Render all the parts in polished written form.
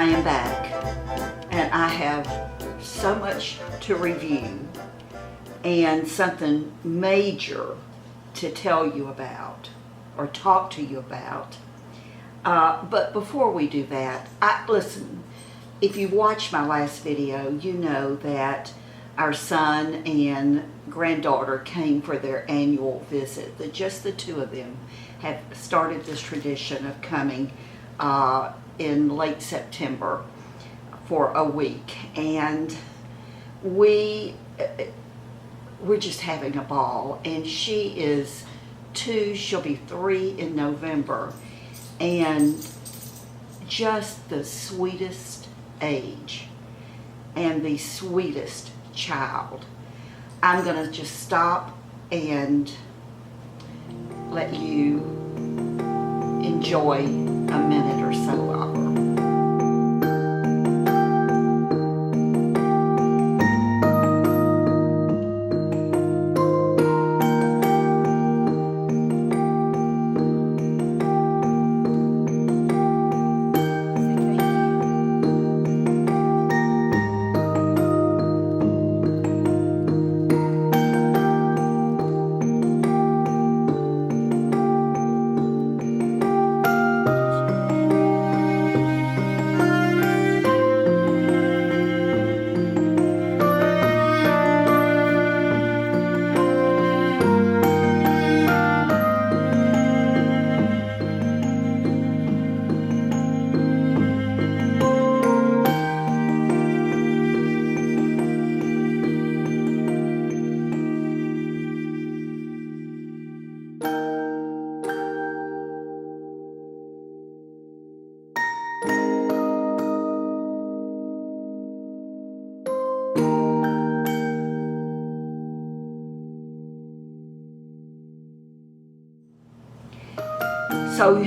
I am back, and I have so much to review and something major to tell you about or talk to you about. But before we do that, listen, if you watched my last video, you know that our son and granddaughter came for their annual visit. Just the two of them have started this tradition of coming in late September for a week, and we're just having a ball. And she is 2, she'll be 3 in November, and just the sweetest age and the sweetest child. I'm gonna just stop and let you enjoy a minute or so of her. So,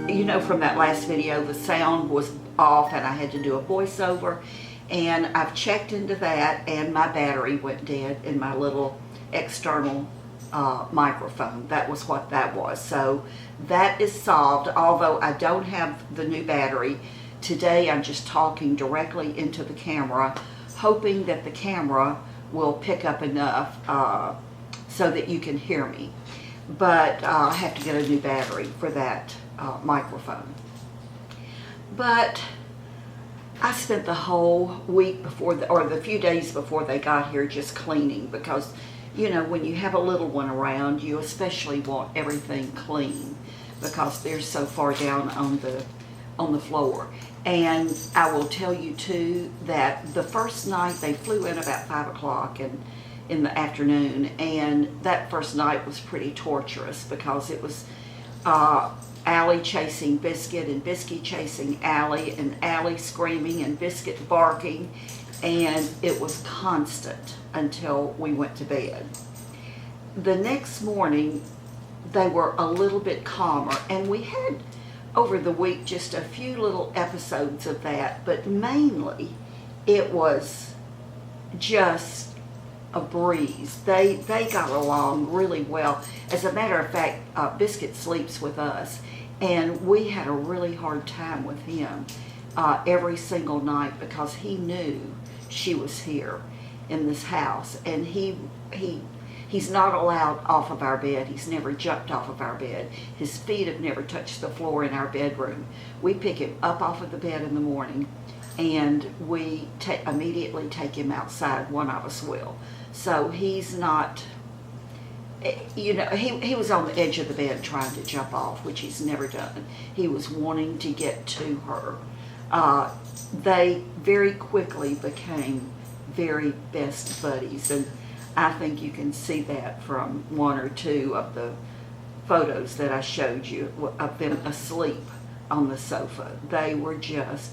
you know, from that last video, the sound was off and I had to do a voiceover, and I've checked into that, and my battery went dead in my little external microphone. That was what that was. So that is solved, although I don't have the new battery. Today I'm just talking directly into the camera, hoping that the camera will pick up enough so that you can hear me. But I have to get a new battery for that microphone. But I spent the whole week before, or the few days before they got here, just cleaning, because, you know, when you have a little one around, you especially want everything clean because they're so far down on the floor. And I will tell you too that the first night they flew in about 5 o'clock in the afternoon, and that first night was pretty torturous because it was Allie chasing Biscuit and Biscuit chasing Allie, and Allie screaming and Biscuit barking, and it was constant until we went to bed. The next morning they were a little bit calmer, and we had over the week just a few little episodes of that, but mainly it was just a breeze. They got along really well. As a matter of fact, Biscuit sleeps with us, and we had a really hard time with him every single night because he knew she was here in this house, and he's not allowed off of our bed. He's never jumped off of our bed. His feet have never touched the floor in our bedroom. We pick him up off of the bed in the morning, and we immediately take him outside. One of us will. So he's not, you know, he was on the edge of the bed trying to jump off, which he's never done. He was wanting to get to her. They very quickly became very best buddies, and I think you can see that from 1 or 2 of the photos that I showed you of them asleep on the sofa. They were just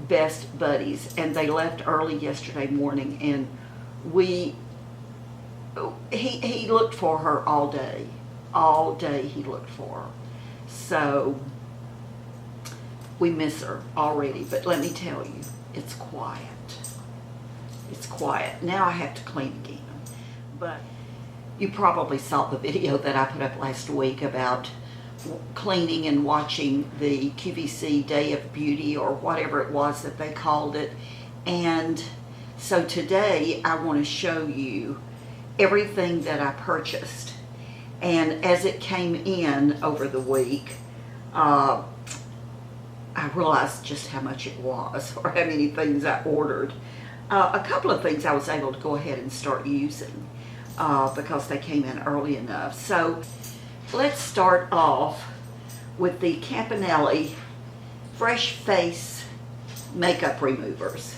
best buddies, and they left early yesterday morning, and he looked for her all day. All day he looked for her. So we miss her already, but let me tell you, it's quiet. It's quiet. Now I have to clean again. But you probably saw the video that I put up last week about cleaning and watching the QVC Day of Beauty or whatever it was that they called it. And so today I want to show you everything that I purchased. And as it came in over the week, I realized just how much it was, or how many things I ordered. A couple of things I was able to go ahead and start using because they came in early enough. So let's start off with the Campanelli Fresh Face Makeup Removers.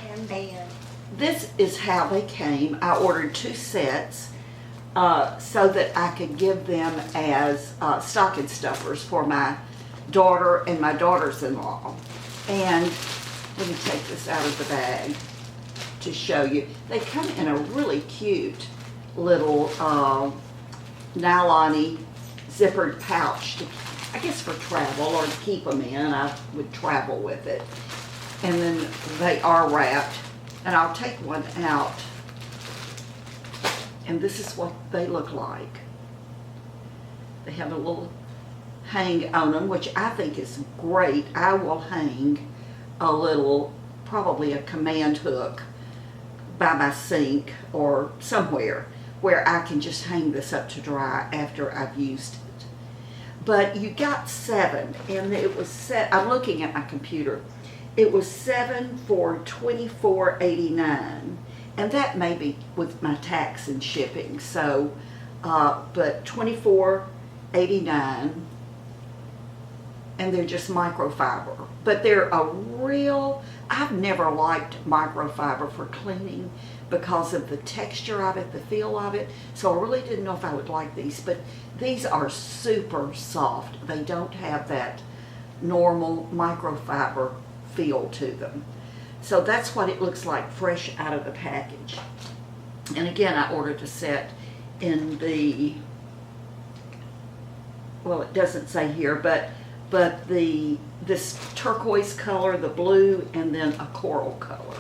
And this is how they came. I ordered 2 sets so that I could give them as stocking stuffers for my daughter and my daughters-in-law. And let me take this out of the bag to show you. They come in a really cute little nylon-y zippered pouch, I guess for travel or to keep them in. I would travel with it. And then they are wrapped. And I'll take one out. And this is what they look like. They have a little hang on them, which I think is great. I will hang a little, probably a command hook by my sink or somewhere where I can just hang this up to dry after I've used it. But you got 7, and it was set, I'm looking at my computer, it was 7 for $24.89, and that may be with my tax and shipping, so, but $24.89, and they're just microfiber. But they're a real, I've never liked microfiber for cleaning because of the texture of it, the feel of it, so I really didn't know if I would like these, but these are super soft. They don't have that normal microfiber feel to them. So that's what it looks like fresh out of the package. And again, I ordered a set in the, well, it doesn't say here, but this turquoise color, the blue, and then a coral color.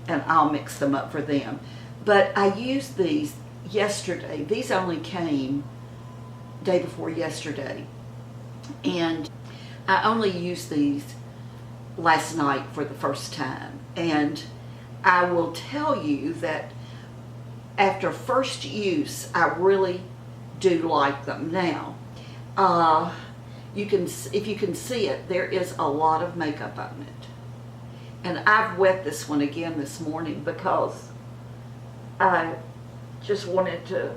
And I'll mix them up for them. But I used these yesterday. These only came day before yesterday. And I only used these last night for the first time. And I will tell you that after first use, I really do like them. Now, if you can see it, there is a lot of makeup on it. And I've wet this one again this morning because I just wanted to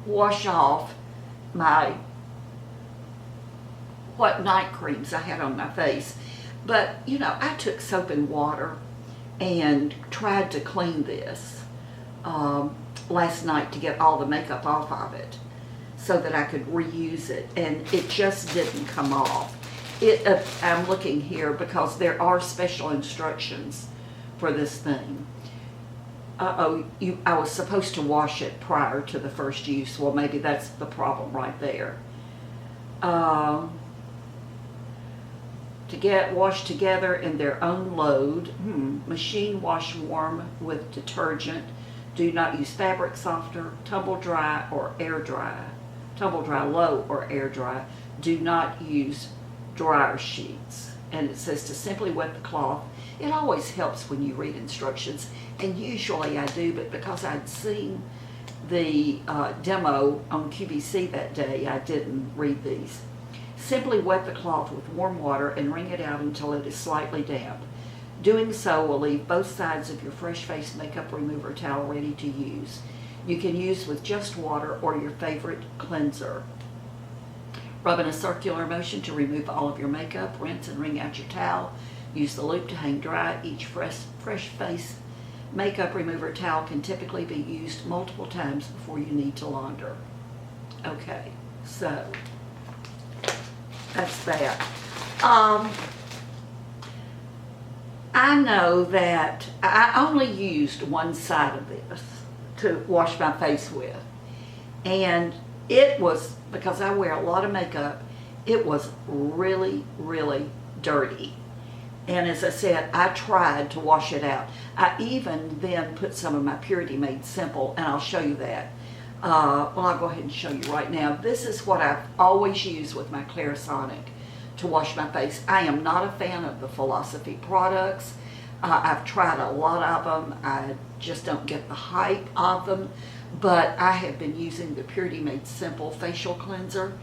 wash off what night creams I had on my face. But, you know, I took soap and water and tried to clean this last night to get all the makeup off of it so that I could reuse it, and it just didn't come off. I'm looking here because there are special instructions for this thing. I was supposed to wash it prior to the first use. Well, maybe that's the problem right there. To get washed together in their own load, machine wash warm with detergent. Do not use fabric softener, tumble dry or air dry. Tumble dry low or air dry. Do not use dryer sheets. And it says to simply wet the cloth. It always helps when you read instructions, and usually I do, but because I'd seen the demo on QVC that day, I didn't read these. Simply wet the cloth with warm water and wring it out until it is slightly damp. Doing so will leave both sides of your fresh face makeup remover towel ready to use. You can use with just water or your favorite cleanser. Rub in a circular motion to remove all of your makeup. Rinse and wring out your towel. Use the loop to hang dry. Each fresh face makeup remover towel can typically be used multiple times before you need to launder. Okay, so that's that. I know that I only used one side of this to wash my face with, and it was, because I wear a lot of makeup, it was really, really dirty. And as I said, I tried to wash it out. I even then put some of my Purity Made Simple, and I'll show you that, Well, I'll go ahead and show you right now. This is what I've always used with my Clarisonic to wash my face. I am not a fan of the Philosophy products. I've tried a lot of them. I just don't get the hype of them. But I have been using the Purity Made Simple facial cleanser.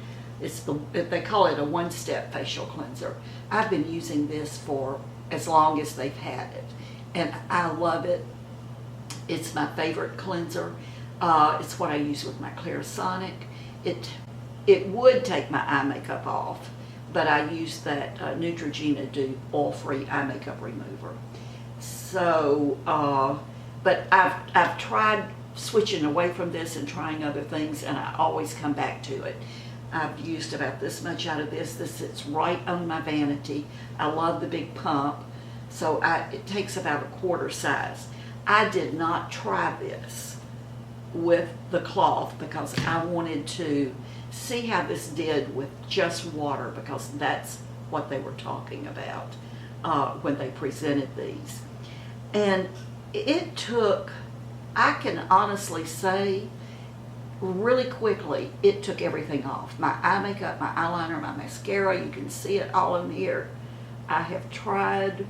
They call it a one-step facial cleanser. I've been using this for as long as they've had it, and I love it. It's my favorite cleanser. It's what I use with my Clarisonic. It would take my eye makeup off, but I use that Neutrogena Do oil-free eye makeup remover. So, but I've tried switching away from this and trying other things, and I always come back to it. I've used about this much out of this. This sits right on my vanity. I love the big pump, so it takes about a quarter size. I did not try this with the cloth because I wanted to see how this did with just water, because that's what they were talking about when they presented these. And it took, I can honestly say, really quickly, it took everything off. My eye makeup, my eyeliner, my mascara, you can see it all in here. I have tried,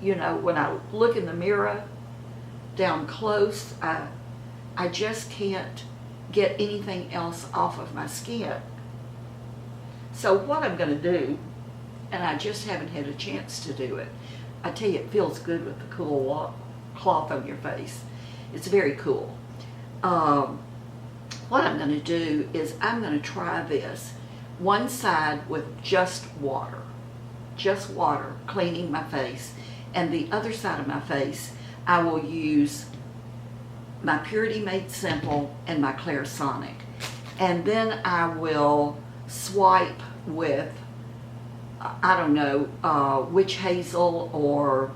you know, when I look in the mirror down close, I just can't get anything else off of my skin. So what I'm going to do, and I just haven't had a chance to do it, I tell you, it feels good with the cool cloth on your face. It's very cool. What I'm going to do is I'm going to try this one side with just water, cleaning my face, and the other side of my face I will use my Purity Made Simple and my Clarisonic, and then I will swipe with, I don't know, witch hazel, or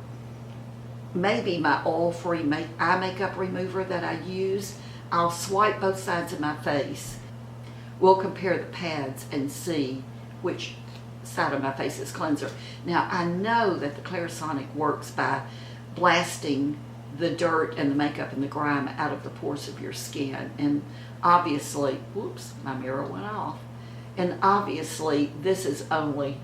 maybe my oil-free eye makeup remover that I use. I'll swipe both sides of my face. We'll compare the pads and see which side of my face is cleanser. Now, I know that the Clarisonic works by blasting the dirt and the makeup and the grime out of the pores of your skin. And obviously, whoops, my mirror went off. And obviously, this is only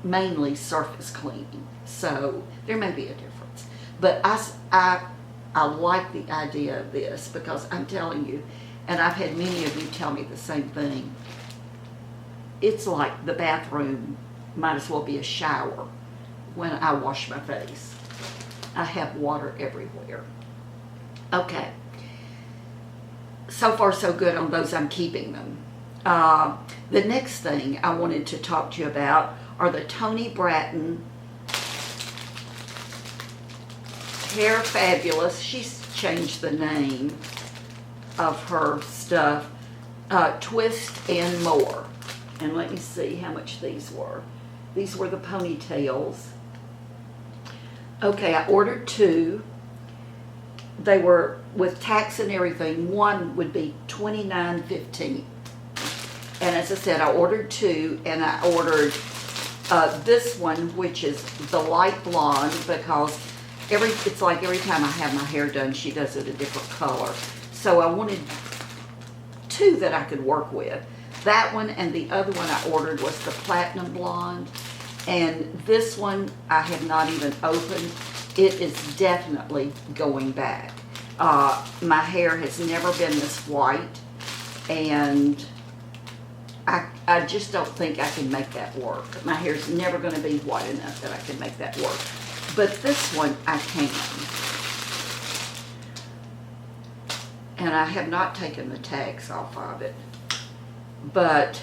mainly surface cleaning. So there may be a difference. But I like the idea of this, because I'm telling you, and I've had many of you tell me the same thing, it's like the bathroom might as well be a shower when I wash my face. I have water everywhere. Okay. So far so good on those. I'm keeping them. The next thing I wanted to talk to you about are the Toni Bratton Hair Fabulous. She's changed the name of her stuff. Twist and More. And let me see how much these were. These were the ponytails. Okay, I ordered 2. They were with tax and everything. One would be $29.15. And as I said, I ordered 2, and I ordered this one, which is the light blonde, because it's like every time I have my hair done, she does it a different color. So I wanted 2 that I could work with. That one, and the other one I ordered was the platinum blonde. And this one I have not even opened. It is definitely going back. My hair has never been this white, and I just don't think I can make that work. My hair's never going to be white enough that I can make that work. But this one I can. And I have not taken the tags off of it. But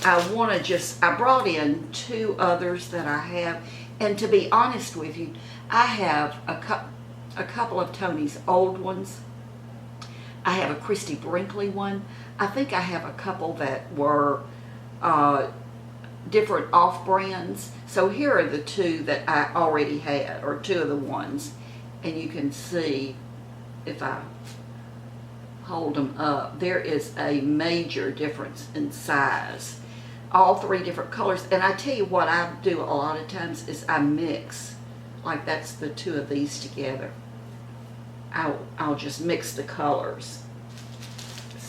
I want to I brought in 2 others that I have. And to be honest with you, I have a couple of Toni's old ones. I have a Christy Brinkley one. I think I have a couple that were different off-brands. So here are the 2 that I already had, or 2 of the ones. And you can see, if I hold them up, there is a major difference in size. All 3 different colors. And I tell you what I do a lot of times is I mix. Like that's the 2 of these together. I'll just mix the colors.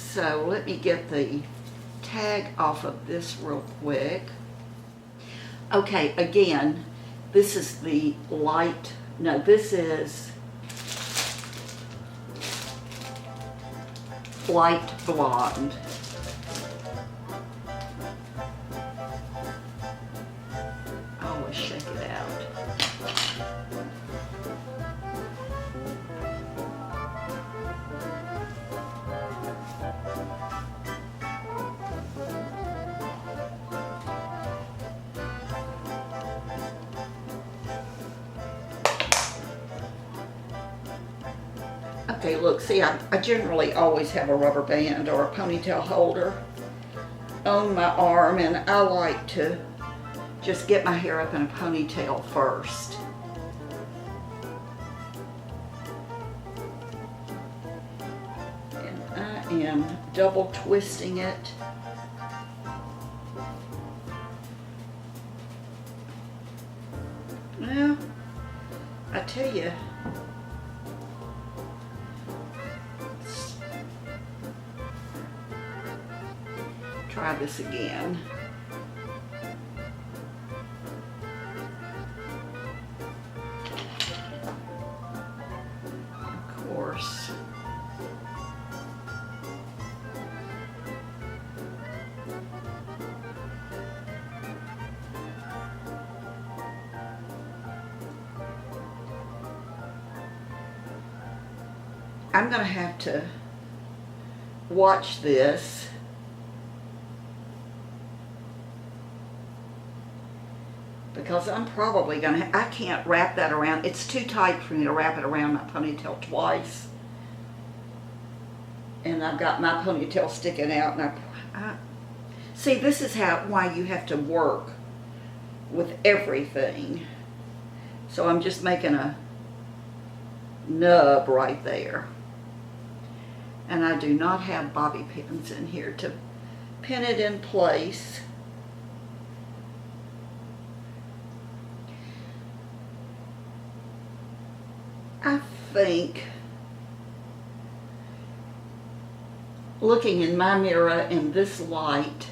So let me get the tag off of this real quick. Okay, again, this is the light, no, this is light blonde. Always shake it out. Okay, look, see, I generally always have a rubber band or a ponytail holder on my arm, and I like to just get my hair up in a ponytail first. And I am double twisting it. Well, I tell you, try this again. Of course. I'm going to have to watch this because I'm probably going to, I can't wrap that around. It's too tight for me to wrap it around my ponytail twice. And I've got my ponytail sticking out. And I see, this is why you have to work with everything. So I'm just making a nub right there. And I do not have bobby pins in here to pin it in place. I think looking in my mirror in this light,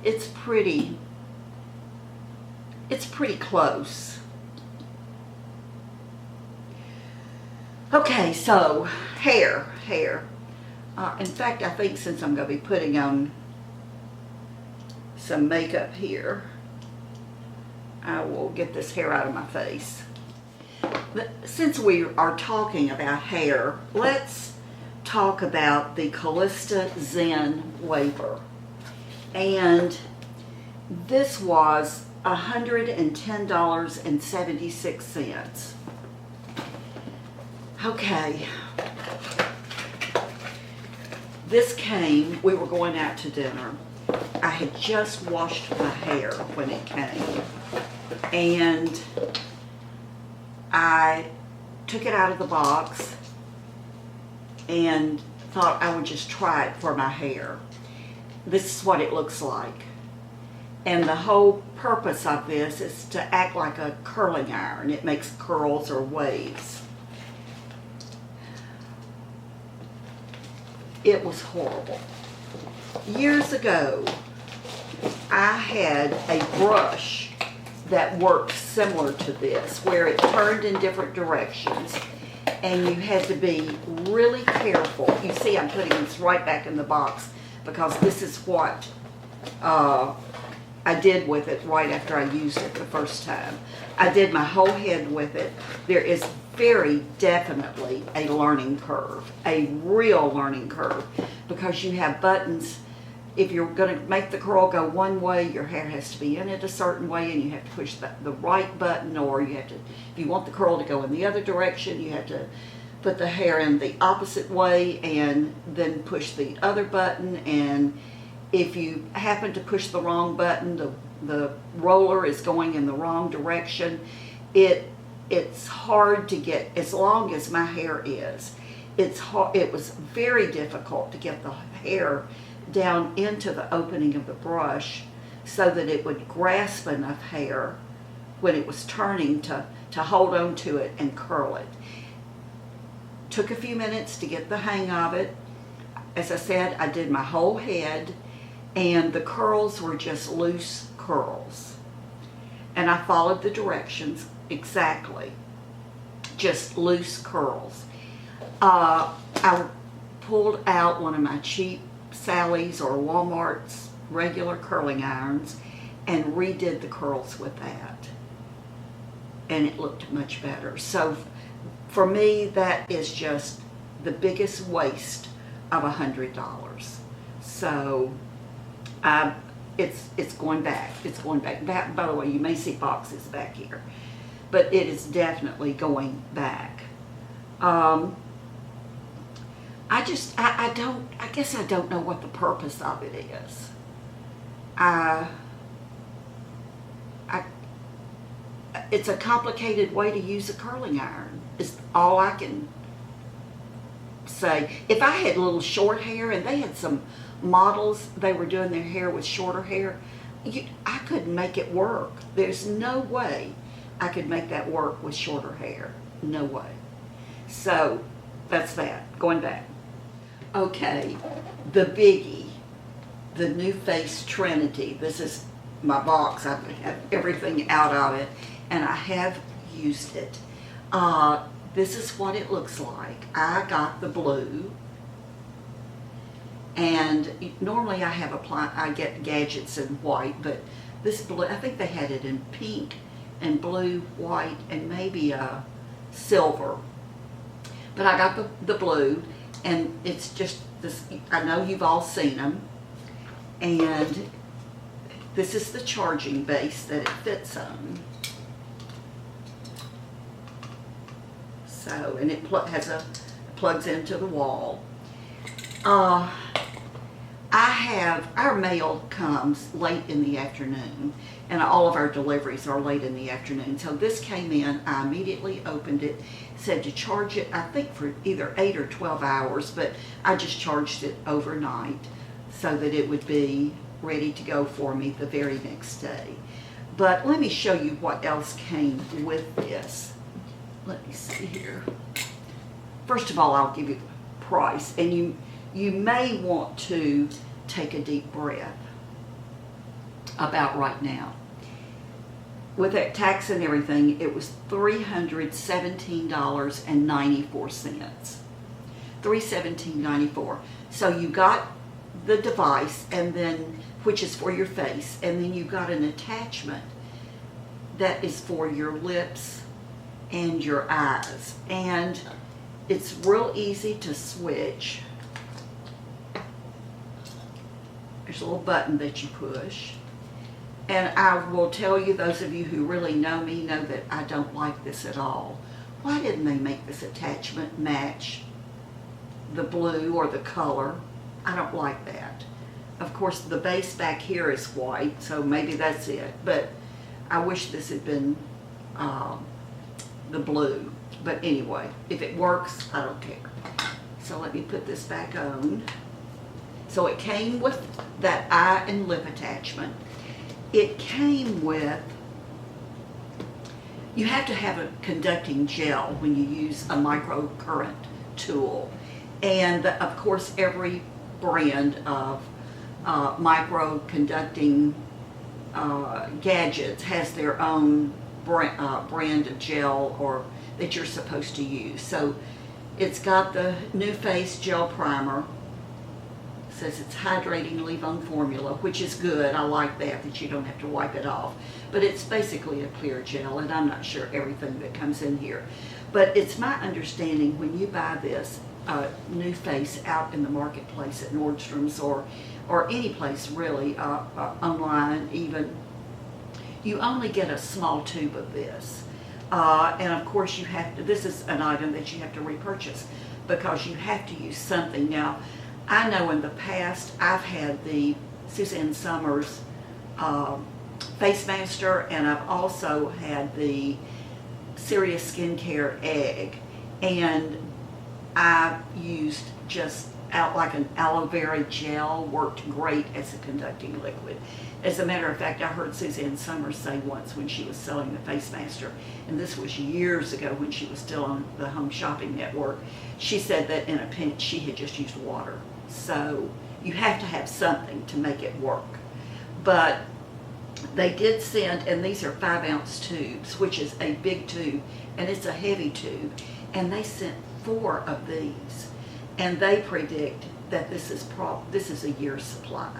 it's pretty close. Okay, so hair. In fact, I think since I'm going to be putting on some makeup here, I will get this hair out of my face. But since we are talking about hair, let's talk about the Callista Zen Waver. And this was $110.76. Okay. This came, we were going out to dinner. I had just washed my hair when it came. And I took it out of the box and thought I would just try it for my hair. This is what it looks like. And the whole purpose of this is to act like a curling iron. It makes curls or waves. It was horrible. Years ago, I had a brush that worked similar to this, where it turned in different directions, and you had to be really careful. You see, I'm putting this right back in the box because this is what I did with it right after I used it the first time. I did my whole head with it. There is very definitely a learning curve, a real learning curve, because you have buttons. If you're going to make the curl go one way, your hair has to be in it a certain way, and you have to push the right button, or you have to, if you want the curl to go in the other direction, you have to put the hair in the opposite way and then push the other button. And if you happen to push the wrong button, the roller is going in the wrong direction. It's hard to get, as long as my hair is, it's hard. It was very difficult to get the hair down into the opening of the brush so that it would grasp enough hair when it was turning to hold on to it and curl it. Took a few minutes to get the hang of it. As I said, I did my whole head, and the curls were just loose curls. And I followed the directions exactly, just loose curls. I pulled out one of my cheap Sally's or Walmart's regular curling irons and redid the curls with that. And it looked much better. So for me, that is just the biggest waste of $100. So it's going back. It's going back. By the way, you may see boxes back here, but it is definitely going back. I guess I don't know what the purpose of it is. It's a complicated way to use a curling iron, is all I can say. If I had little short hair, and they had some models, they were doing their hair with shorter hair, I couldn't make it work. There's no way I could make that work with shorter hair. No way. So that's that, going back. Okay, the biggie, the NuFace Trinity. This is my box. I have everything out of it, and I have used it. This is what it looks like. I got the blue, and normally I get gadgets in white, but this blue, I think they had it in pink and blue, white, and maybe silver. But I got the blue, and it's just this. I know you've all seen them, and this is the charging base that it fits on. So, and it plugs into the wall. Our mail comes late in the afternoon, and all of our deliveries are late in the afternoon. So this came in, I immediately opened it, said to charge it, I think for either 8 or 12 hours, but I just charged it overnight so that it would be ready to go for me the very next day. But let me show you what else came with this. Let me see here. First of all, I'll give you the price, and you may want to take a deep breath about right now. With that tax and everything, it was $317.94. $317.94. So you got the device, and then, which is for your face, and then you got an attachment that is for your lips and your eyes. And it's real easy to switch. There's a little button that you push. And I will tell you, those of you who really know me know that I don't like this at all. Why didn't they make this attachment match the blue or the color? I don't like that. Of course, the base back here is white, so maybe that's it. But I wish this had been the blue. But anyway, if it works, I don't care. So let me put this back on. So it came with that eye and lip attachment. It came with, you have to have a conducting gel when you use a microcurrent tool. And of course, every brand of micro-conducting gadgets has their own brand of gel or that you're supposed to use. So it's got the NuFace gel primer. It says it's hydrating leave-on formula, which is good. I like that you don't have to wipe it off. But it's basically a clear gel, and I'm not sure everything that comes in here. But it's my understanding when you buy this NuFace out in the marketplace at Nordstrom's or any place really, online even, you only get a small tube of this. And of course you have to, this is an item that you have to repurchase because you have to use something. Now, I know in the past I've had the Suzanne Summers Face Master, and I've also had the Serious Skincare Egg, and I used just out like an aloe vera gel worked great as a conducting liquid. As a matter of fact, I heard Suzanne Summers say once when she was selling the Face Master, and this was years ago when she was still on the Home Shopping Network, she said that in a pinch she had just used water. So you have to have something to make it work. But they did send, and these are 5-ounce tubes, which is a big tube, and it's a heavy tube, and they sent 4 of these, and they predict that this is a year's supply.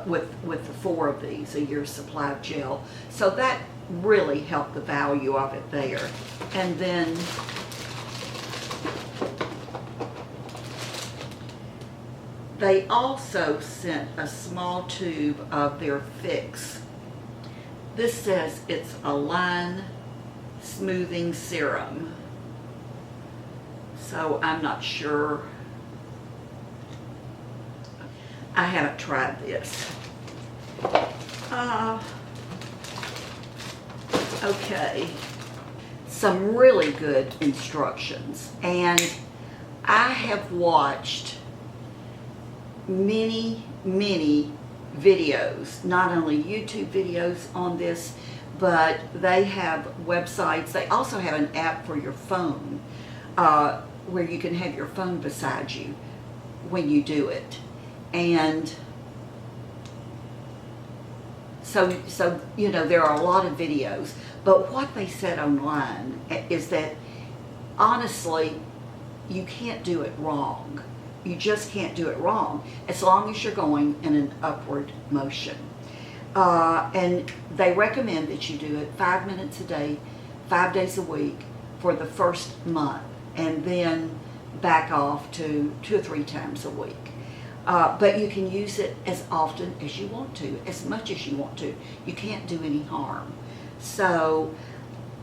With the 4 of these, a year's supply of gel. So that really helped the value of it there. And then they also sent a small tube of their Fix. This says it's a line smoothing serum. So I'm not sure. I haven't tried this. Okay. Some really good instructions. And I have watched many videos, not only YouTube videos on this, but they have websites. They also have an app for your phone where you can have your phone beside you when you do it. And so you know, there are a lot of videos, but what they said online is that honestly, you can't do it wrong. You just can't do it wrong as long as you're going in an upward motion. And they recommend that you do it 5 minutes a day, 5 days a week for the first month, and then back off to 2 or 3 times a week. But you can use it as often as you want to, as much as you want to. You can't do any harm. So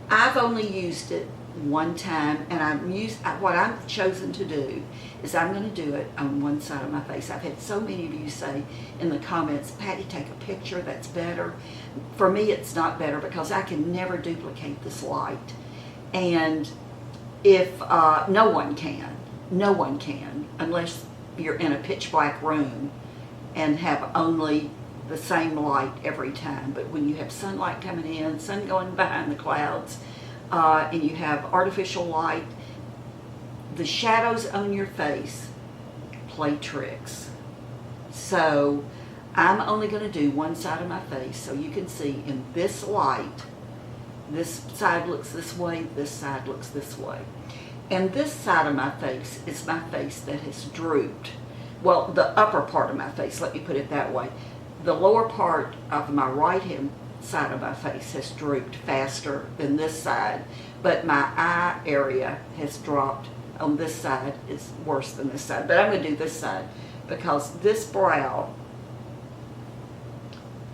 I've only used it one time, and what I've chosen to do is I'm going to do it on one side of my face. I've had so many of you say in the comments, Patty, take a picture, that's better. For me, it's not better because I can never duplicate this light. And if no one can unless you're in a pitch black room and have only the same light every time. But when you have sunlight coming in, sun going behind the clouds, and you have artificial light, the shadows on your face play tricks. So I'm only going to do one side of my face so you can see in this light, this side looks this way, this side looks this way. And this side of my face is my face that has drooped. Well, the upper part of my face, let me put it that way. The lower part of my right-hand side of my face has drooped faster than this side, but my eye area has dropped on this side, is worse than this side. But I'm going to do this side because this brow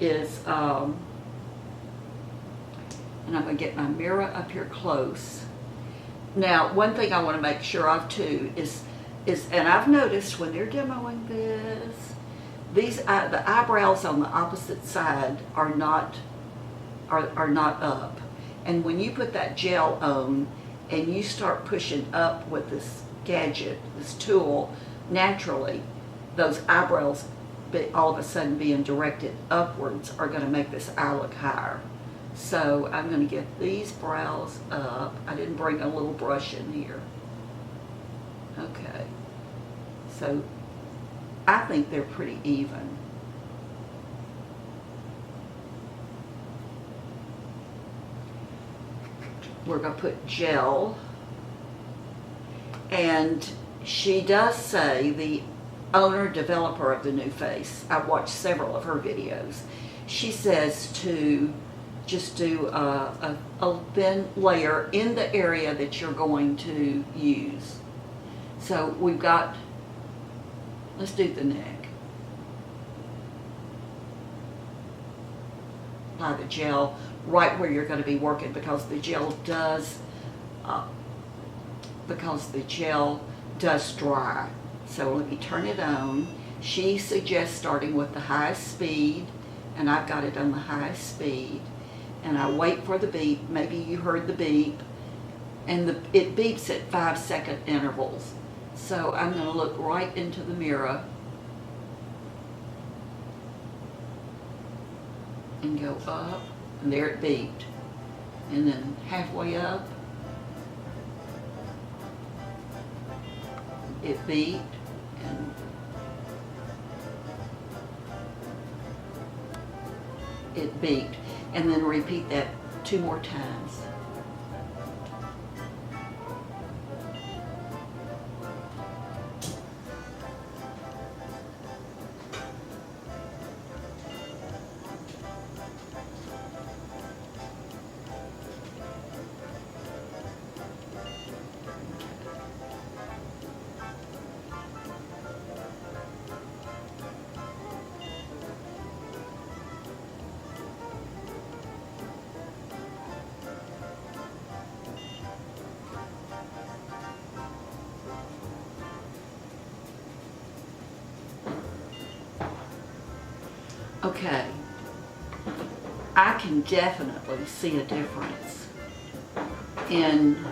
is, and I'm going to get my mirror up here close. Now, one thing I want to make sure of too is, and I've noticed when they're demoing this, the eyebrows on the opposite side are not up. And when you put that gel on and you start pushing up with this gadget, this tool, naturally, those eyebrows all of a sudden being directed upwards are going to make this eye look higher. So I'm going to get these brows up. I didn't bring a little brush in here. Okay. So I think they're pretty even. We're going to put gel. And she does say, the owner, developer of the NuFace, I've watched several of her videos, she says to just do a thin layer in the area that you're going to use. So we've got, let's do the neck. Apply the gel right where you're going to be working because the gel does dry. So let me turn it on. She suggests starting with the highest speed, and I've got it on the highest speed. And I wait for the beep. Maybe you heard the beep. And it beeps at 5-second intervals. So I'm going to look right into the mirror and go up, and there it beeped. And then halfway up, it beeped, and it beeped. And then repeat that 2 more times. Okay, I can definitely see a difference in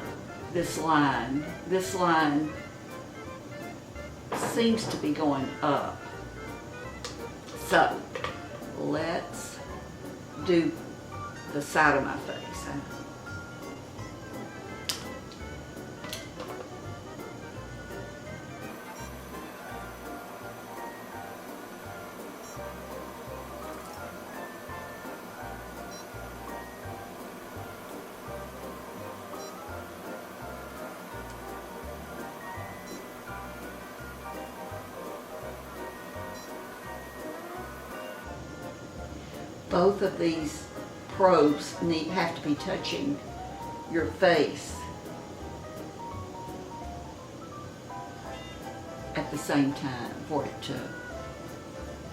this line. This line seems to be going up. So, let's do the side of my face. Both of these probes have to be touching your face at the same time for it to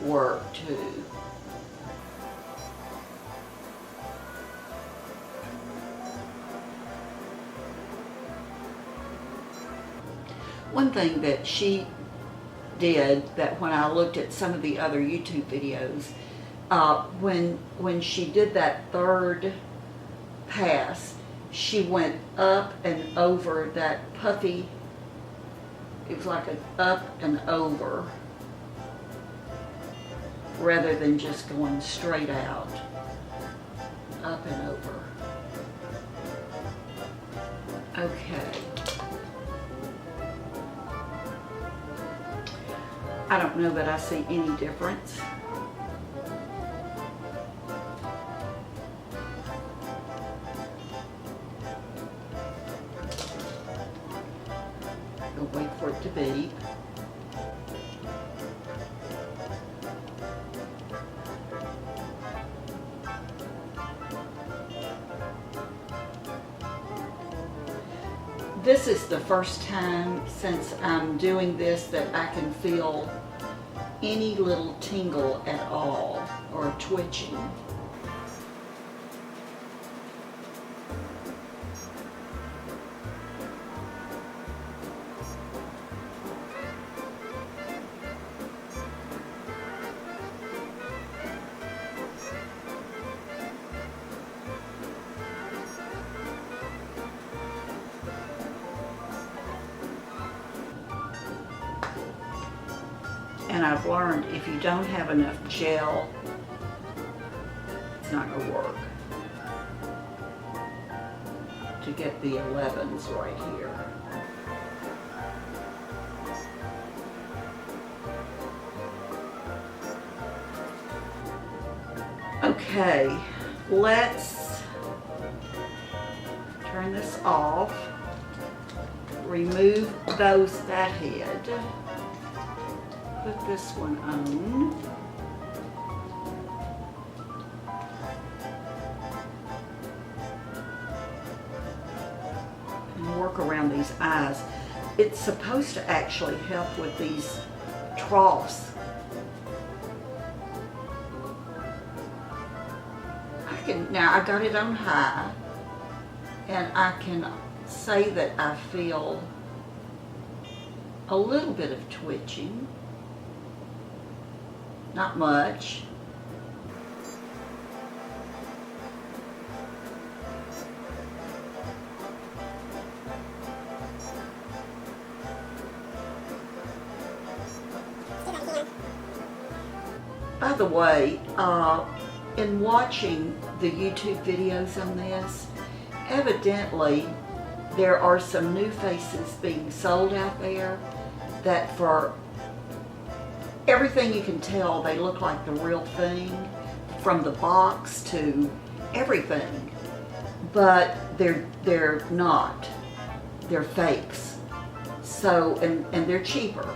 work too. One thing that she did, that when I looked at some of the other YouTube videos, when she did that third pass, she went up and over that puffy, it was like an up and over, rather than just going straight out, up and over. Okay. I don't know that I see any difference. Wait for it to beep. This is the first time since I'm doing this that I can feel any little tingle at all or twitching. And I've learned if you don't have enough gel, it's not going to work to get the 11s right here. Okay, let's turn this off, remove that head. Put this one on. And work around these eyes. It's supposed to actually help with these troughs. Now I got it on high, and I can say that I feel a little bit of twitching. Not much. the way, in watching the YouTube videos on this, evidently there are some NuFaces being sold out there that, for everything you can tell, they look like the real thing, from the box to everything, but they're not. They're fakes. So, and they're cheaper.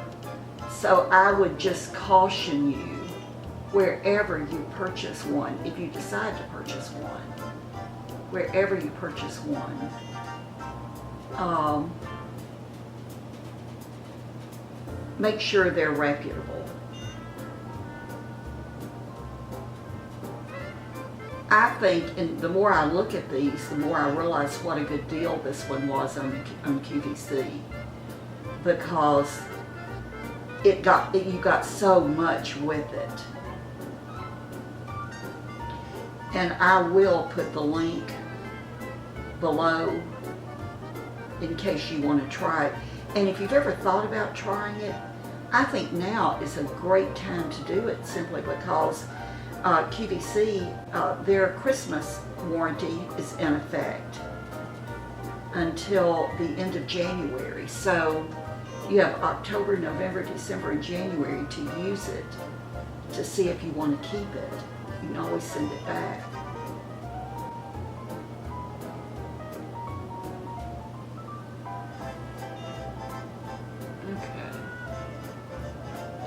So I would just caution you, wherever you purchase one, if you decide to purchase one, wherever you purchase one, make sure they're reputable. I think, and the more I look at these, the more I realize what a good deal this one was on QVC, because you got so much with it. And I will put the link below in case you want to try it. And if you've ever thought about trying it, I think now is a great time to do it, simply because QVC, their Christmas warranty is in effect until the end of January. So you have October, November, December, and January to use it, to see if you want to keep it. You can always send it back. Okay.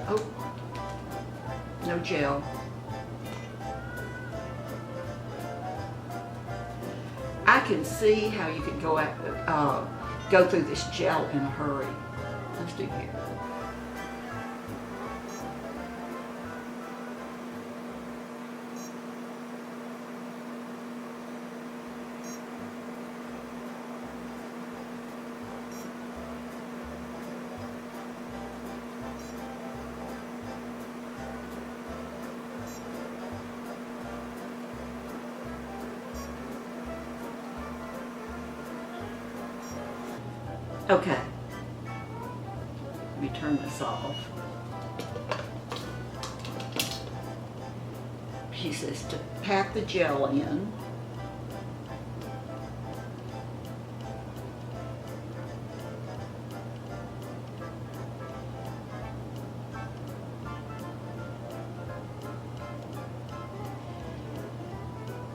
Oh, no gel. I can see how you can go through this gel in a hurry. Let's do here. Okay, let me turn this off. She says to pat the gel in.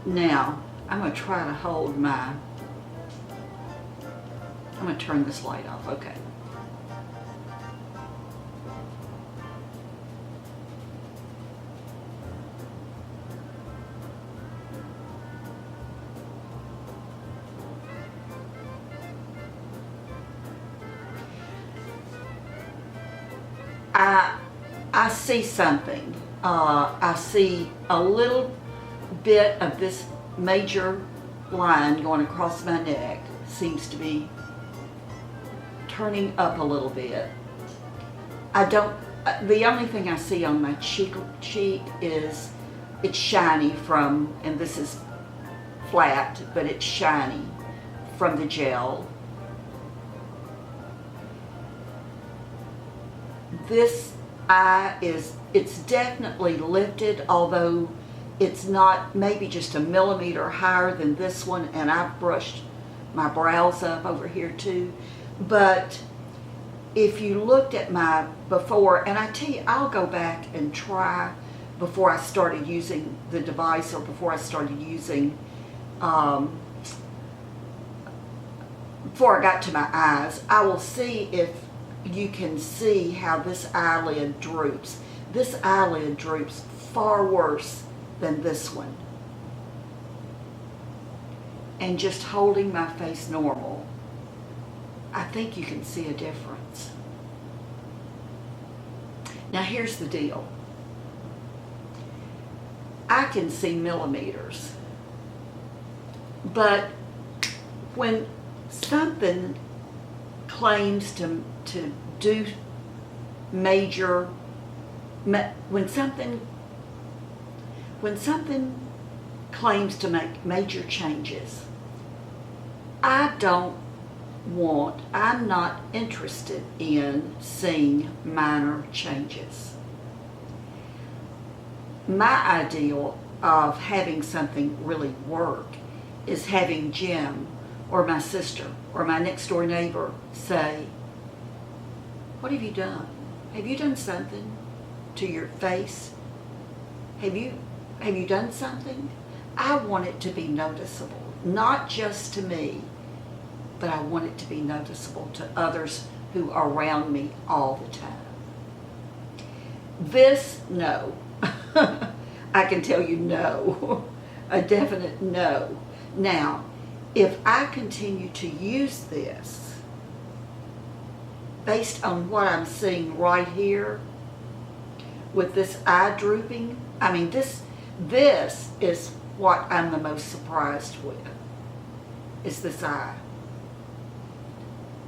Now, I'm going to try to hold my, I'm going to turn this light off, okay. I see something. I see a little bit of this major line going across my neck. Seems to be turning up a little bit. The only thing I see on my cheek is it's shiny from, and this is flat, but it's shiny from the gel. This eye it's definitely lifted, although it's not, maybe just a millimeter higher than this one, and I've brushed my brows up over here too. But if you looked at my before, and I tell you, I'll go back and try before I started using the device, or before I started using, before I got to my eyes, I will see if you can see how this eyelid droops. This eyelid droops far worse than this one. And just holding my face normal, I think you can see a difference. Now here's the deal. I can see millimeters, but when something claims to do major, when something claims to make major changes, I'm not interested in seeing minor changes. My ideal of having something really work is having Jim or my sister or my next door neighbor say, "What have you done? Have you done something to your face? Have you done something?" I want it to be noticeable, not just to me, but I want it to be noticeable to others who are around me all the time. This, no. I can tell you no. A definite no. Now, if I continue to use this, based on what I'm seeing right here, with this eye drooping, I mean, this is what I'm the most surprised with, is this eye.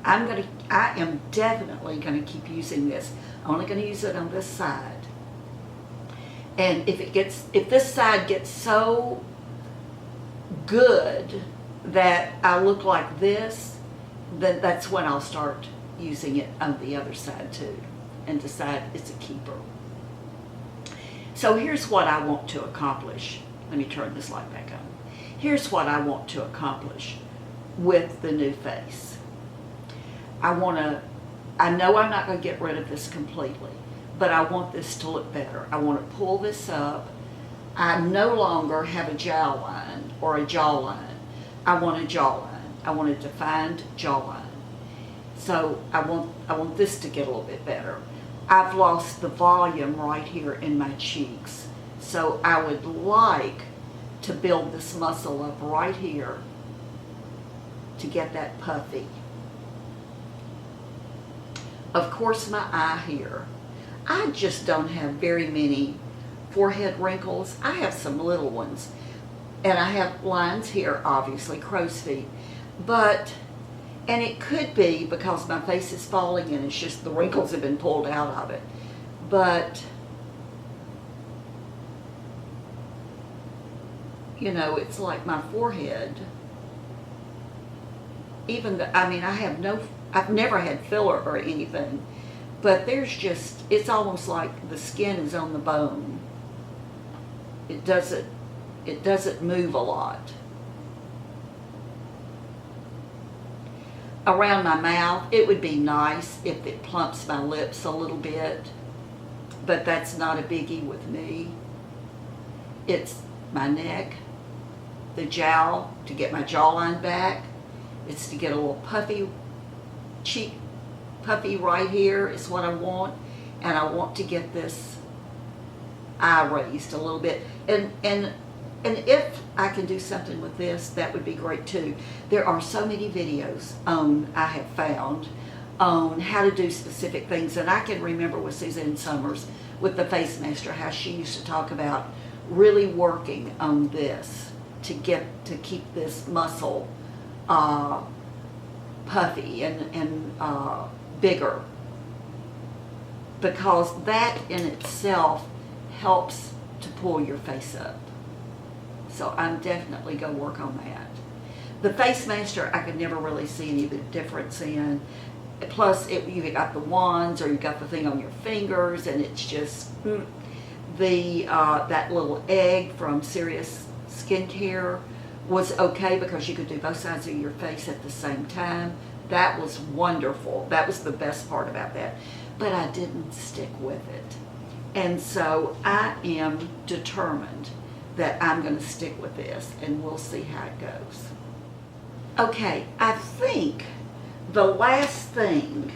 I am definitely going to keep using this. I'm only going to use it on this side. And if this side gets so good that I look like this, then that's when I'll start using it on the other side too, and decide it's a keeper. So here's what I want to accomplish. Let me turn this light back on. Here's what I want to accomplish with the NuFace. I know I'm not going to get rid of this completely, but I want this to look better. I want to pull this up. I no longer have a jawline or a jawline. I want a jawline. I want a defined jawline. So I want this to get a little bit better. I've lost the volume right here in my cheeks. So I would like to build this muscle up right here to get that puffy. Of course, my eye here. I just don't have very many forehead wrinkles. I have some little ones. And I have lines here, obviously, crow's feet. And it could be because my face is falling and it's just the wrinkles have been pulled out of it. But, you know, it's like my forehead. I've never had filler or anything. But it's almost like the skin is on the bone. It doesn't move a lot. Around my mouth, it would be nice if it plumps my lips a little bit, but that's not a biggie with me. It's my neck, the jowl, to get my jawline back. It's to get a little puffy cheek, puffy right here is what I want, and I want to get this eye raised a little bit. And if I can do something with this, that would be great too. There are so many videos I have found on how to do specific things. And I can remember with Suzanne Summers, with the Face Master, how she used to talk about really working on this to keep this muscle puffy and bigger. Because that in itself helps to pull your face up. So I'm definitely going to work on that. The Face Master, I could never really see any difference in. Plus, you got the wands, or you got the thing on your fingers, and it's just that little egg from Serious Skincare was okay because you could do both sides of your face at the same time. That was wonderful. That was the best part about that. But I didn't stick with it. And so I am determined that I'm going to stick with this, and we'll see how it goes. Okay, I think the last thing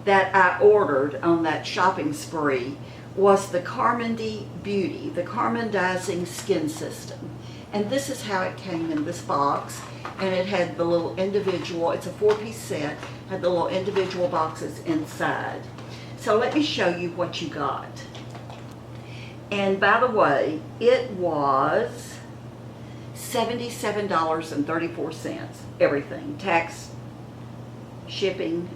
that I ordered on that shopping spree was the Carmody Beauty, the Carmondizing Skin System. And this is how it came in this box. And it had the little individual, it's a 4-piece set, had the little individual boxes inside. So let me show you what you got. And by the way, it was $77.34, everything, tax, shipping.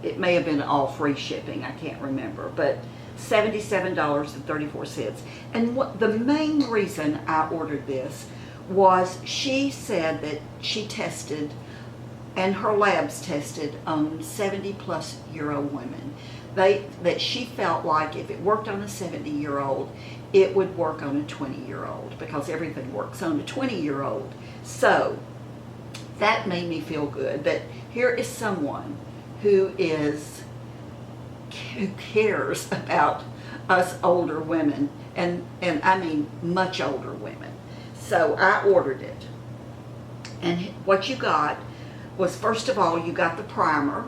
It may have been all free shipping, I can't remember, but $77.34. And the main reason I ordered this was she said that she tested, and her labs tested on 70-plus-year-old women. That she felt like if it worked on a 70-year-old, it would work on a 20-year-old because everything works on a 20-year-old. So that made me feel good that here is someone who cares about us older women, and I mean much older women. So I ordered it. And what you got was, first of all, you got the primer,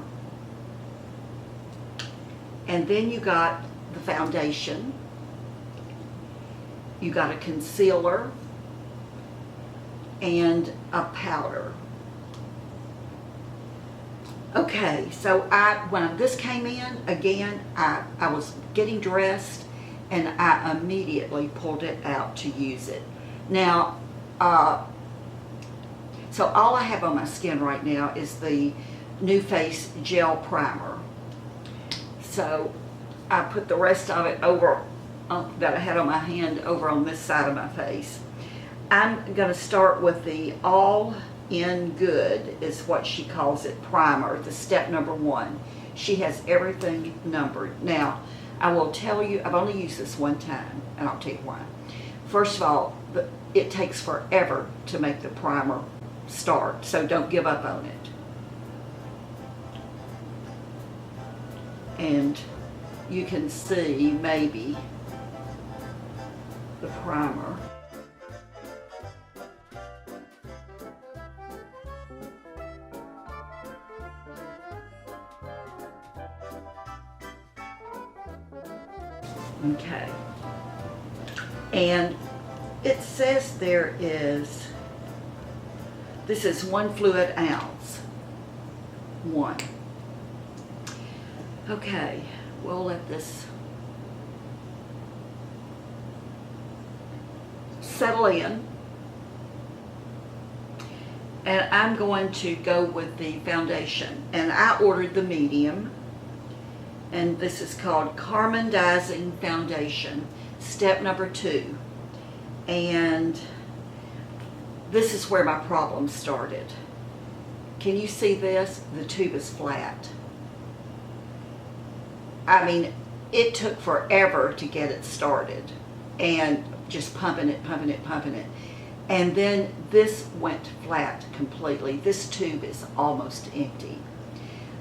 and then you got the foundation, you got a concealer, and a powder. Okay, so when this came in, again, I was getting dressed and I immediately pulled it out to use it. Now, so all I have on my skin right now is the NuFace Gel Primer. So I put the rest of it over, that I had on my hand, over on this side of my face. I'm going to start with the All In Good, is what she calls it, primer, the step number 1. She has everything numbered. Now, I will tell you, I've only used this one time, and I'll tell you why. First of all, it takes forever to make the primer start, so don't give up on it. And you can see maybe the primer. Okay, and it says there is, this is 1 fluid ounce, 1. Okay, we'll let this settle in, and I'm going to go with the foundation, and I ordered the medium. And this is called Carmondizing Foundation, step number 2. And this is where my problem started. Can you see this? The tube is flat. I mean, it took forever to get it started, and just pumping it. And then this went flat completely. This tube is almost empty.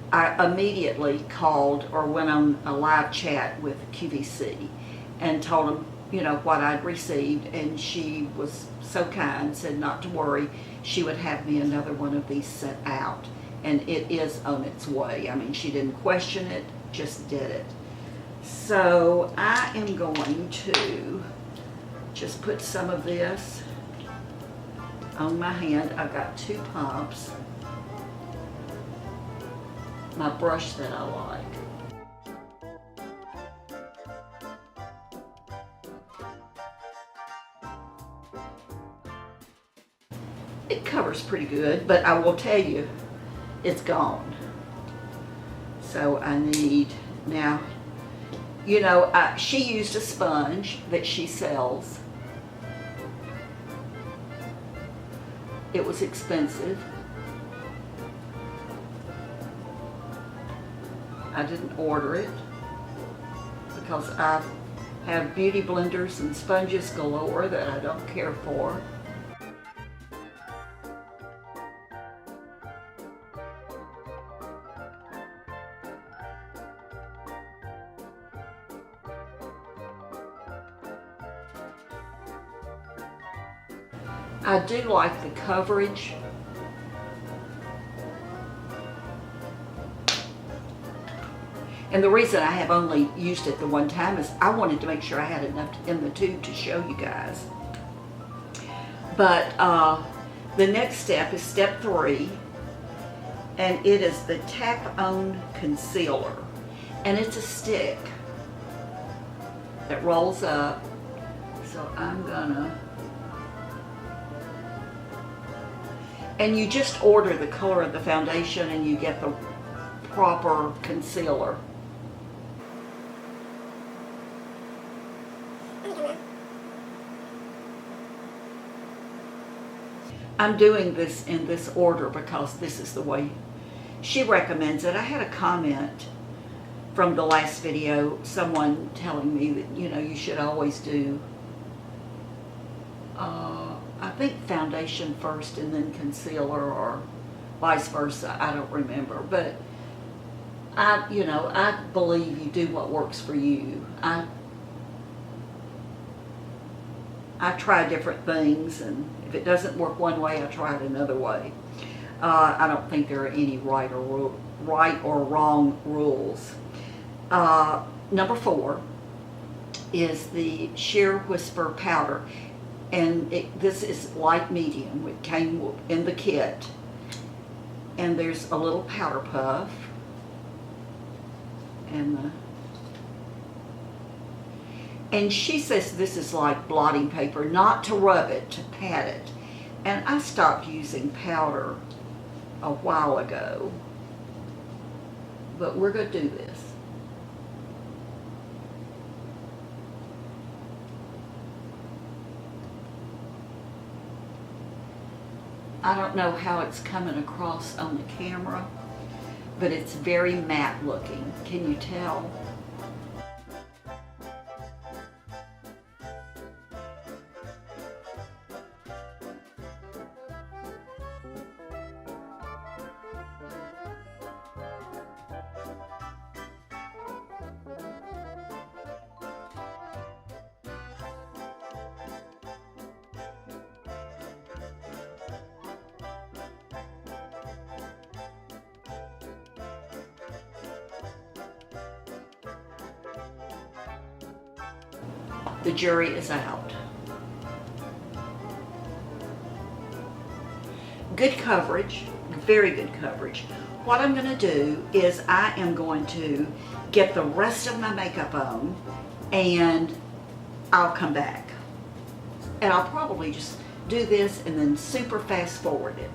I immediately called or went on a live chat with QVC and told them, you know, what I'd received, and she was so kind, said not to worry, she would have me another one of these sent out, and it is on its way. I mean, she didn't question it, just did it. So I am going to just put some of this on my hand. I've got 2 pumps. My brush that I like. It covers pretty good, but I will tell you, it's gone. So I need, now, you know, she used a sponge that she sells. It was expensive. I didn't order it because I have beauty blenders and sponges galore that I don't care for. I do like the coverage. And the reason I have only used it the one time is I wanted to make sure I had enough in the tube to show you guys. But the next step is step 3, and it is the Tap On Concealer. And it's a stick that rolls up. So I'm gonna, and you just order the color of the foundation and you get the proper concealer. I'm doing this in this order because this is the way she recommends it. I had a comment from the last video, someone telling me that, you know, you should always do I think foundation first and then concealer, or vice versa. I don't remember, but I believe you do what works for you. I try different things, and if it doesn't work one way, I try it another way. I don't think there are any right or wrong rules. Number 4 is the Sheer Whisper powder, and this is light medium. It came in the kit, and there's a little powder puff, and she says this is like blotting paper, not to rub it, to pat it. And I stopped using powder a while ago, but we're going to do this. I don't know how it's coming across on the camera, but it's very matte looking. Can you tell? The jury is out. Good coverage, very good coverage. What I'm going to do is I am going to get the rest of my makeup on, and I'll come back. And I'll probably just do this and then super fast forward it.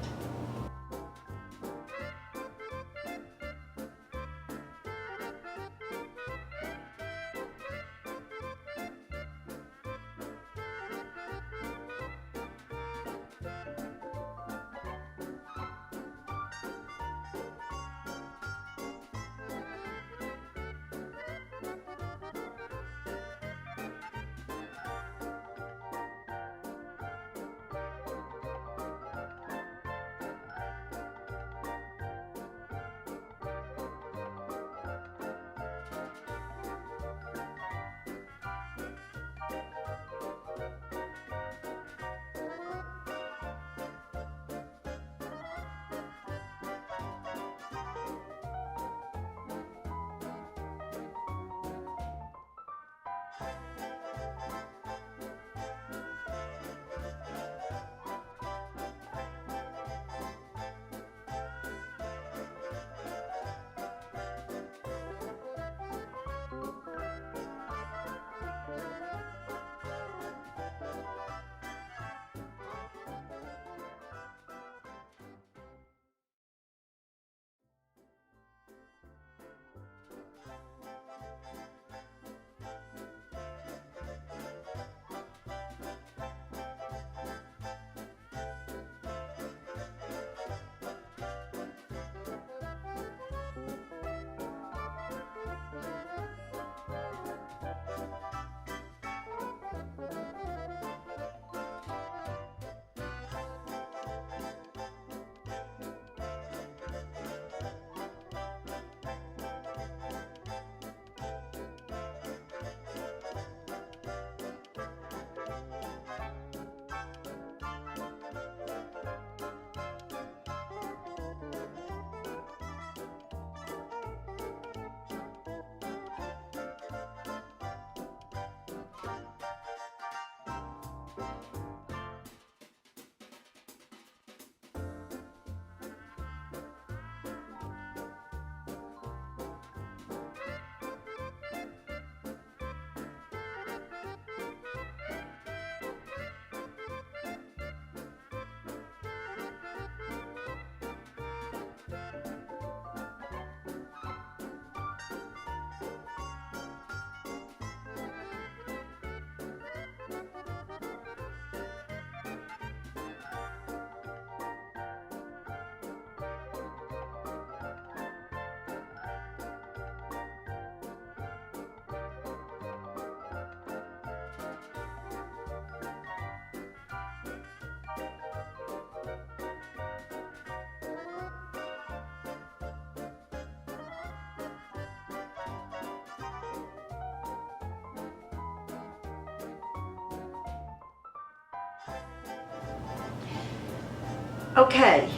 Okay,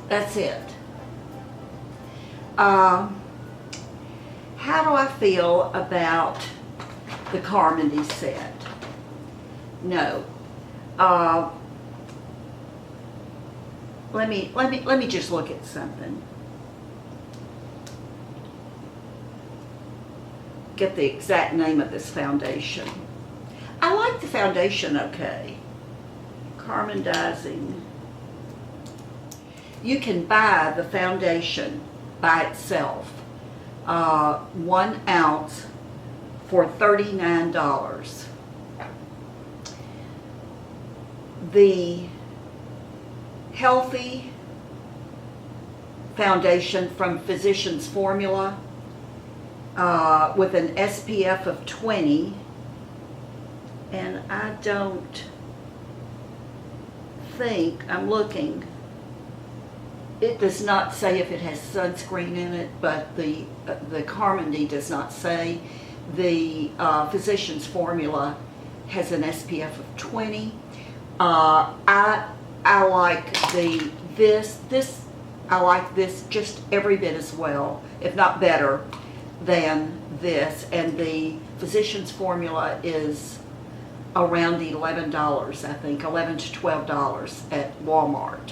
that's it. How do I feel about the Carmody set? No. Let me just look at something. Get the exact name of this foundation. I like the foundation okay. Carmondizing. You can buy the foundation by itself, 1 ounce for $39. The Healthy foundation from Physicians Formula with an SPF of 20, and I don't think, I'm looking, it does not say if it has sunscreen in it, but the Carmody does not say. The Physicians Formula has an SPF of 20. I like this I like this just every bit as well, if not better than this, and the Physicians Formula is around $11, I think, $11 to $12 at Walmart.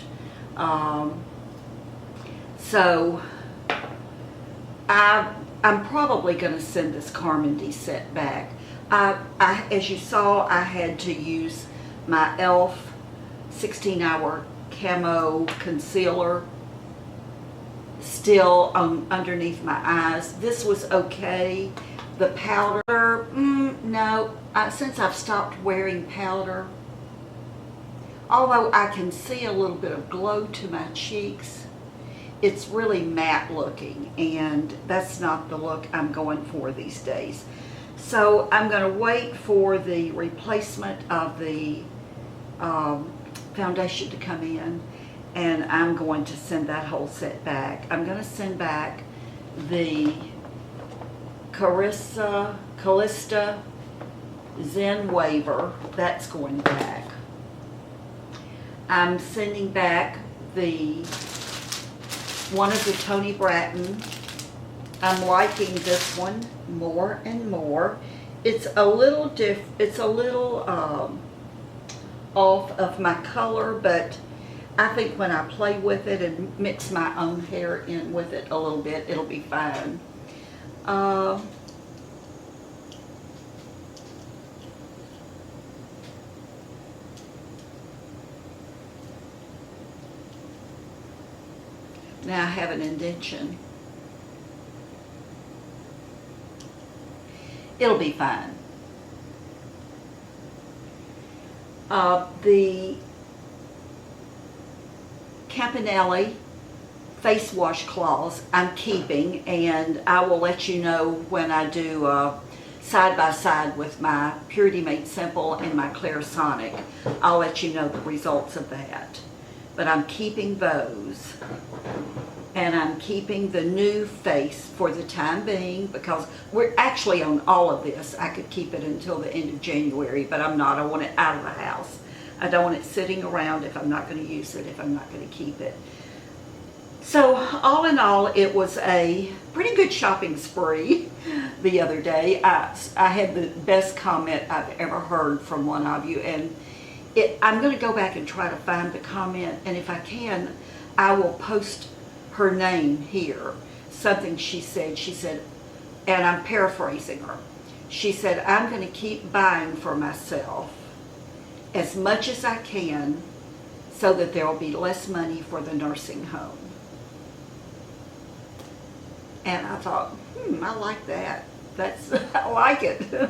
So I'm probably going to send this Carmody set back. As you saw, I had to use my e.l.f. 16-hour camo concealer still underneath my eyes. This was okay. The powder, no. Since I've stopped wearing powder, although I can see a little bit of glow to my cheeks, it's really matte looking, and that's not the look I'm going for these days. So I'm going to wait for the replacement of the foundation to come in, and I'm going to send that whole set back. I'm going to send back the Callista Zen Waver. That's going back. I'm sending back one of the Tony Bratton. I'm liking this one more and more. It's a little off of my color, but I think when I play with it and mix my own hair in with it a little bit, it'll be fine. Now I have an indentation. It'll be fine. The Campanelli face wash cloths I'm keeping, and I will let you know when I do side by side with my Purity Made Simple and my Clarisonic. I'll let you know the results of that. But I'm keeping those. And I'm keeping the NuFace for the time being, because we're actually on all of this. I could keep it until the end of January, but I'm not. I want it out of the house. I don't want it sitting around if I'm not going to use it, if I'm not going to keep it. So all in all, it was a pretty good shopping spree the other day. I had the best comment I've ever heard from one of you, and I'm going to go back and try to find the comment, and if I can, I will post her name here. Something she said, and I'm paraphrasing her. She said, I'm going to keep buying for myself as much as I can so that there will be less money for the nursing home. And I thought, I like that. I like it.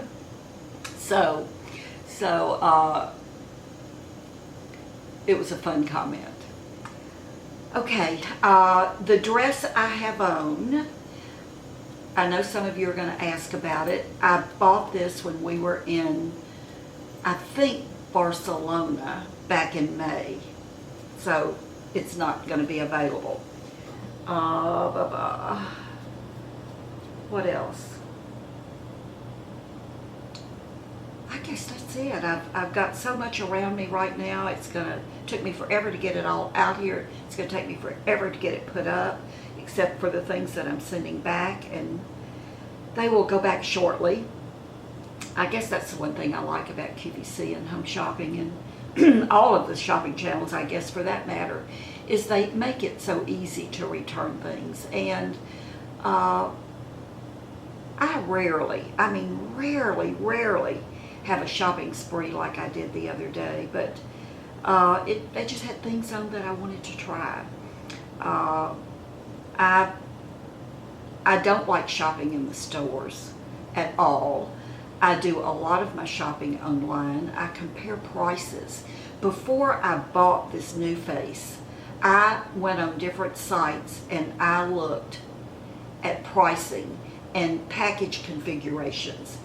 So it was a fun comment. Okay, the dress I have on, I know some of you are going to ask about it. I bought this when we were in, I think, Barcelona back in May. So it's not going to be available. What else? I guess that's it. I've got so much around me right now. Took me forever to get it all out here. It's gonna take me forever to get it put up, except for the things that I'm sending back, and they will go back shortly. I guess that's the one thing I like about QVC and home shopping and all of the shopping channels, I guess, for that matter, is they make it so easy to return things. And I rarely have a shopping spree like I did the other day, but they just had things on that I wanted to try. I don't like shopping in the stores at all. I do a lot of my shopping online. I compare prices. Before I bought this NuFace, I went on different sites and I looked at pricing and package configurations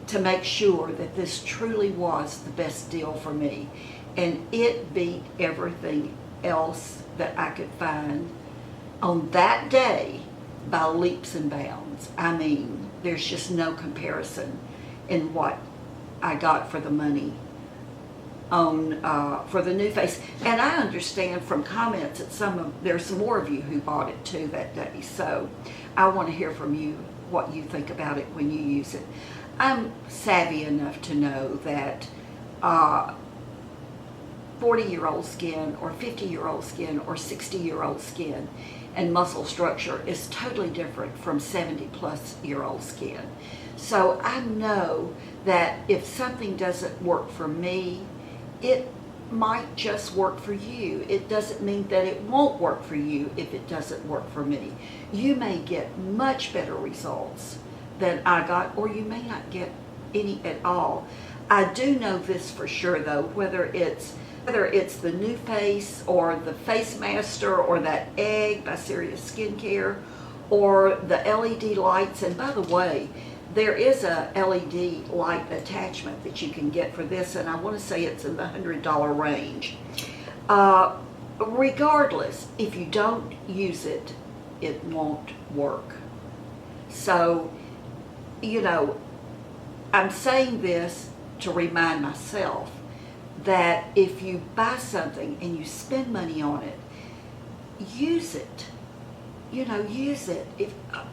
to make sure that this truly was the best deal for me. And it beat everything else that I could find on that day by leaps and bounds. I mean, there's just no comparison in what I got for the money on for the NuFace. And I understand from comments that there's some more of you who bought it too that day. So I want to hear from you what you think about it when you use it. I'm savvy enough to know that 40-year-old skin or 50-year-old skin or 60-year-old skin and muscle structure is totally different from 70-plus-year-old skin. So I know that if something doesn't work for me, it might just work for you. It doesn't mean that it won't work for you if it doesn't work for me. You may get much better results than I got, or you may not get any at all. I do know this for sure though, whether it's the NuFace or the Face Master or that Egg by Serious Skincare or the LED lights. And by the way, there is a LED light attachment that you can get for this, and I want to say it's in the $100 range. Regardless, if you don't use it, it won't work. So, you know, I'm saying this to remind myself that if you buy something and you spend money on it, use it. You know, use it.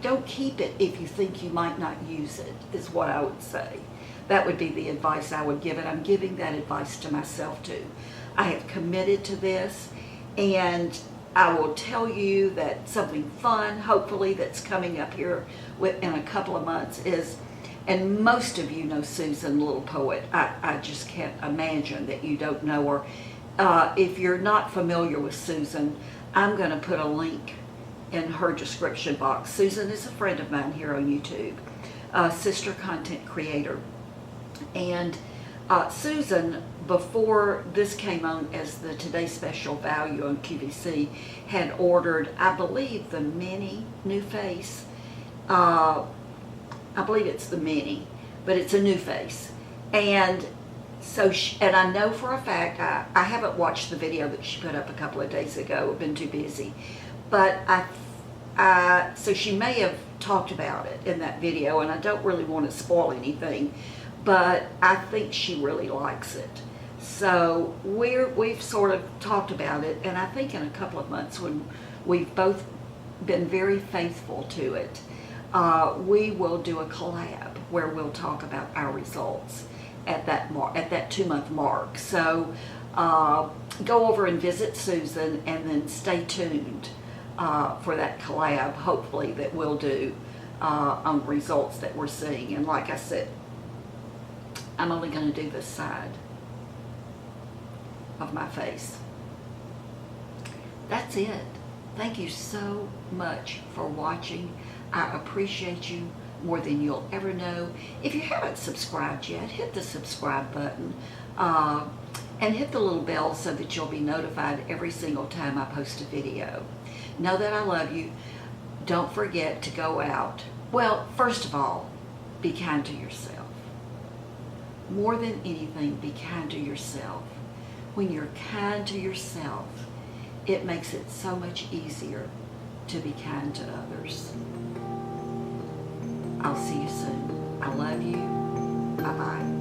Don't keep it if you think you might not use it, is what I would say. That would be the advice I would give it. I'm giving that advice to myself too. I have committed to this, and I will tell you that something fun, hopefully, that's coming up here in a couple of months is, and most of you know Susan, Little Poet. I just can't imagine that you don't know her. If you're not familiar with Susan, I'm going to put a link in her description box. Susan is a friend of mine here on YouTube, a sister content creator. And Susan, before this came on as the Today Special Value on QVC, had ordered, I believe, the mini NuFace. I believe it's the mini, but it's a NuFace. And so, and I know for a fact, I haven't watched the video that she put up a couple of days ago. I've been too busy. But so she may have talked about it in that video, and I don't really want to spoil anything, but I think she really likes it. So we've sort of talked about it, and I think in a couple of months when we've both been very faithful to it, we will do a collab where we'll talk about our results at that 2-month mark. So go over and visit Susan, and then stay tuned for that collab, hopefully, that we'll do on results that we're seeing. And like I said, I'm only going to do this side of my face. That's it. Thank you so much for watching. I appreciate you more than you'll ever know. If you haven't subscribed yet, hit the subscribe button and hit the little bell so that you'll be notified every single time I post a video. Know that I love you. Don't forget to go out. Well, first of all, be kind to yourself. More than anything, be kind to yourself. When you're kind to yourself, it makes it so much easier to be kind to others. I'll see you soon. I love you. Bye-bye.